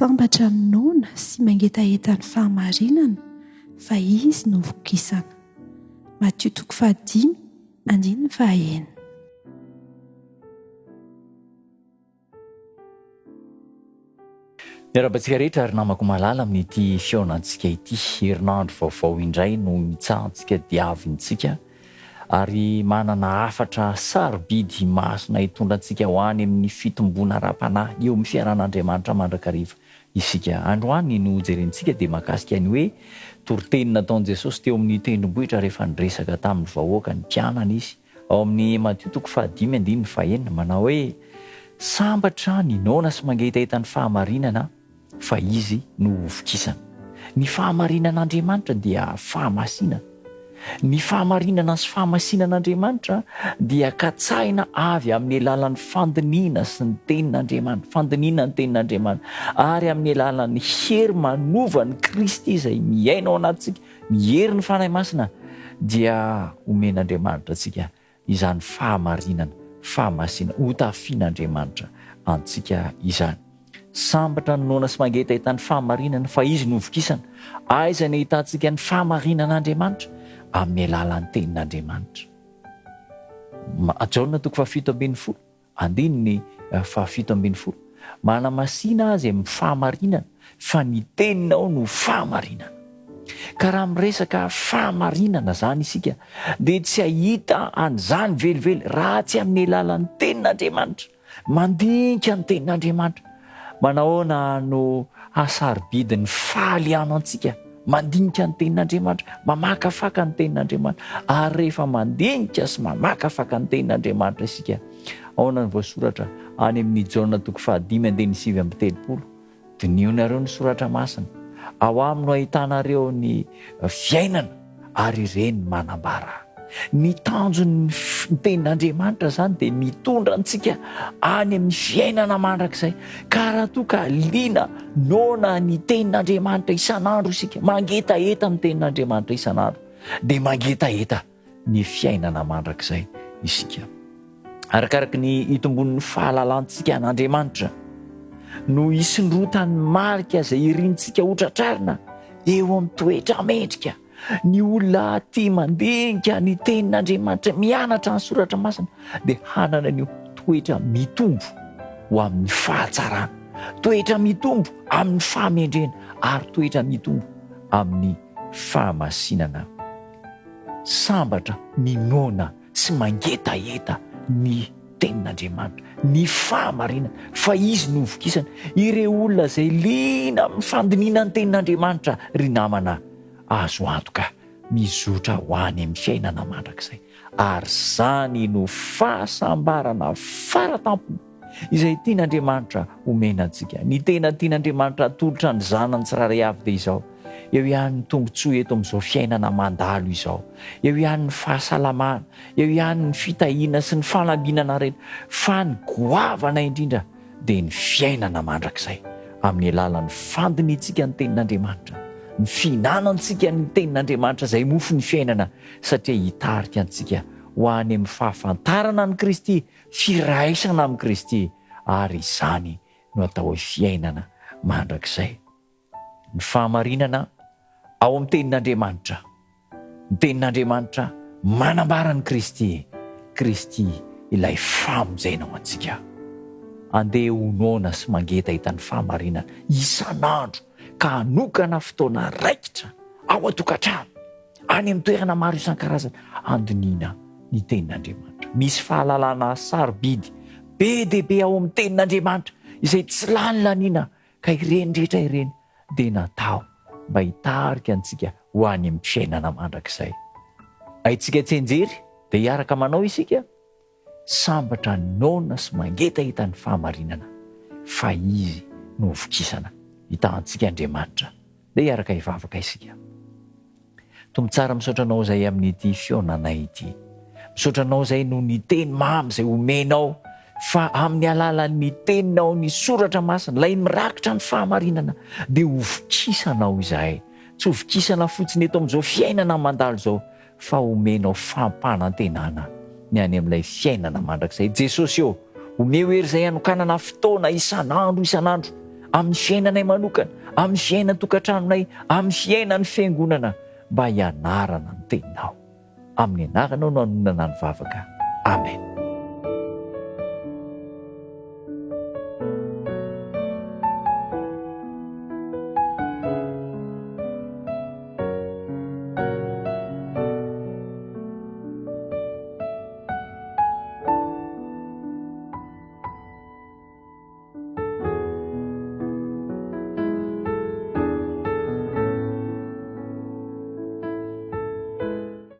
sambatra noana sy mangetahetany fahamarinana fa izy no vokisana. Matio 5:1. Miarabantsika rehetra ary namako malala amin'ity fiaonantsika ity. Herinandro vaovao indray no mitsahantsika diavintsika ary manana hafatra sarobidy masina hitondrantsika ho any amin'ny fitombona ra-panahy eo amin'ny fiaran'Andriamanitra mandrakariva isika. Androany no jerentsika dia mahakasika ny hoe toroteny nataon'i Jesosy teo amin'ny tendrombohitra rehefa niresaka tamin'ny vahoaka ny mpianana izy. Ao amin'ny Matio 5:1 manao hoe sambatra ny noana sy mangetahetany fahamarinana fa izy no hovokisana. Ny fahamarinan'Andriamanitra dia fahamasinana. Ny fahamarinana sy fahamasinan'Andriamanitra dia katsahina avy amin'ny alalan'ny fandiniana sy ny tenin'Andriamanitra, fandiniana ny tenin'Andriamanitra ary amin'ny alalan'ny hery manova ny Kristy izay miaina ao anatsika, mihery ny fanahy masina dia omen'Andriamanitra antsika izany fahamarinana, fahamasinana, hotafian'Andriamanitra antsika izany. Sambatra ny noana sy mangetahetany fahamarinana fa izy no hovokisana. Aiza ny ahitantsika ny fahamarinan'Andriamanitra? Amin'ny alalan'ny tenin'Andriamanitra. Jaona 7:20, andininy 7:20. Manamasina azy amin'ny fahamarinana fa ny teninao no fahamarinana. Ka raha miresaka fahamarinana zany isika dia tsy ahita an'izany velively raha tsy amin'ny alalan'ny tenin'Andriamanitra, mandinika ny tenin'Andriamanitra. Manahoana no hasarobidy ny fahalianantsika mandinika ny tenin'Andriamanitra, mamakafaka ny tenin'Andriamanitra. Ary rehefa mandinika sy mamakafaka ny tenin'Andriamanitra isika, ahoana ny voasoratra any amin'ny Jaona 5:5-7. Dinionareo ny soratra masina, ao aminy no ahitanareo ny fiainana ary ireny manambara. Ny tanjon'ny tenin'Andriamanitra zany dia mitondra antsika any amin'ny fiainana mandrakizay. Ka raha toa ka liana noana ny tenin'Andriamanitra isan'andro isika, mangetaheta ny tenin'Andriamanitra isan'andro, dia mangetaheta ny fiainana mandrakizay isika. Arakaraka ny itombon'ny fahalalantsika an'Andriamanitra no isondrotany marika izay irintsika hotratrarina eo amin'ny toetra mendrika. Ny olona tia mandinika ny tenin'Andriamanitra, mianatra ny soratra masina dia hanana ny toetra mitombo ho amin'ny fahatsarana, toetra mitombo amin'ny fahamendrena ary toetra mitombo amin'ny fahamasinana. Sambatra ny noana sy mangetaheta ny tenin'Andriamanitra, ny fahamarinana fa izy no hovokisana. Ireo olona izay liana amin'ny fandiniana ny tenin'Andriamanitra ry namana, azo antoka mizotra ho any amin'ny fiainana mandrakizay. Ary zany no fahasambarana faratampony izay tian'Andriamanitra omena antsika. Ny tena tian'Andriamanitra atolotra ny zanany tsiraray avy dia izao: eo ihany ny tombotsoa eto amin'izao fiainana mandalo izao, eo ihany ny fahasalamana, eo ihany ny fitahiana sy ny fanambinana rehetra, fa ny goavana indrindra dia ny fiainana mandrakizay amin'ny alalan'ny fandiniantsika ny tenin'Andriamanitra, ny fihinanantsika ny tenin'Andriamanitra izay mofo ny fiainana, satria hitarika antsika ho any amin'ny fahafantarana ny Kristy, firaisana amin'ny Kristy, ary izany no atao hoe fiainana mandrakizay. Ny fahamarinana ao amin'ny tenin'Andriamanitra. Ny tenin'Andriamanitra manambara ny Kristy, Kristy ilay famonjena ho antsika. Andeha ho noana sy mangetaheta ny fahamarinana isan'andro, ka hanokana fotoana raikitra ao an-tokantrano, any amin'ny toerana maro isan-karazany, andiniana ny tenin'Andriamanitra. Misy fahalalana sarobidy be dia be ao amin'ny tenin'Andriamanitra izay tsy lany laniana, ka ireny rehetra ireny dia natao mba hitarika antsika ho any amin'ny fiainana mandrakizay. Haitsika tsenjery dia hiaraka manao isika sambatra noana sy mangetaheta ny fahamarinana fa izy no hovokisana. Hitantsika Andriamanitra dia hiaraka hivavaka isika. Tombo tsara, misaotra anao izay amin'ity fiaonanay ity. Misaotra anao izay no ny teny mamy izay omenao, fa amin'ny alalan'ny teninao, ny soratra masina, ilay mirakitra ny fahamarinana, dia hovokisanao izahay. Tsy hovokisana fotsiny eto amin'izao fiainana mandalo izao, fa omenao fampanantenana ny any amin'ilay fiainana mandrakizay. Jesosy eo, omeo hery izay hanokanana fotoana isan'andro amin'ny fiainanay manokana, amin'ny fiainany tokantranonay, amin'ny fiainany fiangonana, mba hianarana ny teninao. Amin'ny anaranao no anonana ny vavaka. Amen.